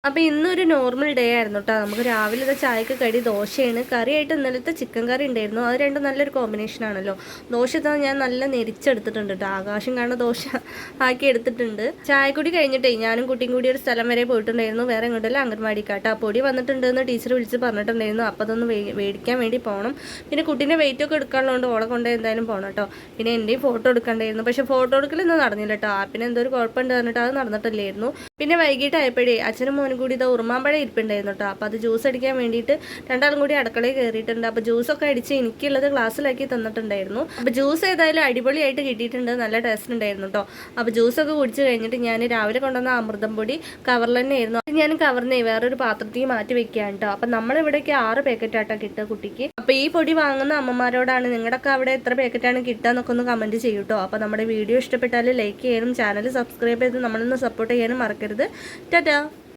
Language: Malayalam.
അപ്പോൾ ഇന്നൊരു നോർമൽ ഡേ ആയിരുന്നു കേട്ടോ. നമുക്ക് രാവിലത്തെ ചായക്ക് കടി ദോശയാണ്. കറിയായിട്ട് ഇന്നലത്തെ ചിക്കൻ കറി ഉണ്ടായിരുന്നു. അത് രണ്ടും നല്ലൊരു കോമ്പിനേഷൻ ആണല്ലോ. ദോശ ഞാൻ നല്ല നെരിച്ചെടുത്തിട്ടുണ്ട് കേട്ടോ. ആകാശം കാണുന്ന ദോശ ആക്കി എടുത്തിട്ടുണ്ട്. ചായക്കുടി കഴിഞ്ഞിട്ടേ ഞാനും കുട്ടിയും കൂടി ഒരു സ്ഥലം വരെ പോയിട്ടുണ്ടായിരുന്നു. വേറെ എങ്ങോട്ടല്ല, അംഗൻവാടിക്കാട്ടോ. പൊടി വന്നിട്ടുണ്ടെന്ന് ടീച്ചർ വിളിച്ച് പറഞ്ഞിട്ടുണ്ടായിരുന്നു. അപ്പോൾ അതൊന്ന് മേടിക്കാൻ വേണ്ടി പോകണം. പിന്നെ കുട്ടീൻ്റെ വെയിറ്റ് ഒക്കെ എടുക്കാനുള്ളതുകൊണ്ട് ഓളെ കൊണ്ട് എന്തായാലും പോകണം കേട്ടോ. പിന്നെ എൻ്റെയും ഫോട്ടോ എടുക്കണ്ടായിരുന്നു. പക്ഷേ ഫോട്ടോ എടുക്കലൊന്നും നടന്നില്ല കേട്ടോ. ആപ്പിന് എന്തോ ഒരു കുഴപ്പമുണ്ട് പറഞ്ഞിട്ട് അത് നടന്നിട്ടില്ലായിരുന്നു. പിന്നെ വൈകിട്ടായപ്പോഴേ അച്ഛനും മോനും കൂടി ഇത് ഉറുമാമ്പഴം ഇരിപ്പുണ്ടായിരുന്നു കേട്ടോ. അപ്പോൾ അത് ജ്യൂസ് അടിക്കാൻ വേണ്ടിയിട്ട് രണ്ടാളും കൂടി അടുക്കളയിൽ കയറിയിട്ടുണ്ട്. അപ്പോൾ ജ്യൂസൊക്കെ അടിച്ച് എനിക്കുള്ളത് ഗ്ലാസ്സിലാക്കി തന്നിട്ടുണ്ടായിരുന്നു. അപ്പോൾ ജ്യൂസ് ഏതായാലും അടിപൊളിയായിട്ട് കിട്ടിയിട്ടുണ്ട്. നല്ല ടേസ്റ്റ് ഉണ്ടായിരുന്നു കേട്ടോ. അപ്പോൾ ജ്യൂസൊക്കെ കുടിച്ച് കഴിഞ്ഞിട്ട് ഞാൻ രാവിലെ കൊണ്ടുവന്ന അമൃതം പൊടി കവറിൽ തന്നെ ആയിരുന്നു. ഞാൻ കവറിനെ വേറൊരു പാത്രത്തിൽ മാറ്റി വെക്കുകയാണ് കേട്ടോ. അപ്പം നമ്മളിവിടേക്ക് 6 പാക്കറ്റാട്ടോ കിട്ടുക കുട്ടിക്ക്. അപ്പോൾ ഈ പൊടി വാങ്ങുന്ന അമ്മമാരോടാണ്, നിങ്ങളുടെയൊക്കെ അവിടെ എത്ര പാക്കറ്റാണ് കിട്ടുക എന്നൊക്കെ ഒന്ന് കമൻറ്റ് ചെയ്യൂ കേട്ടോ. അപ്പോൾ നമ്മുടെ വീഡിയോ ഇഷ്ടപ്പെട്ടാൽ ലൈക്ക് ചെയ്യാനും ചാനൽ സബ്സ്ക്രൈബ് ചെയ്ത് നമ്മളൊന്ന് സപ്പോർട്ട് ചെയ്യാനും മറക്കരുത്. ടാറ്റാ.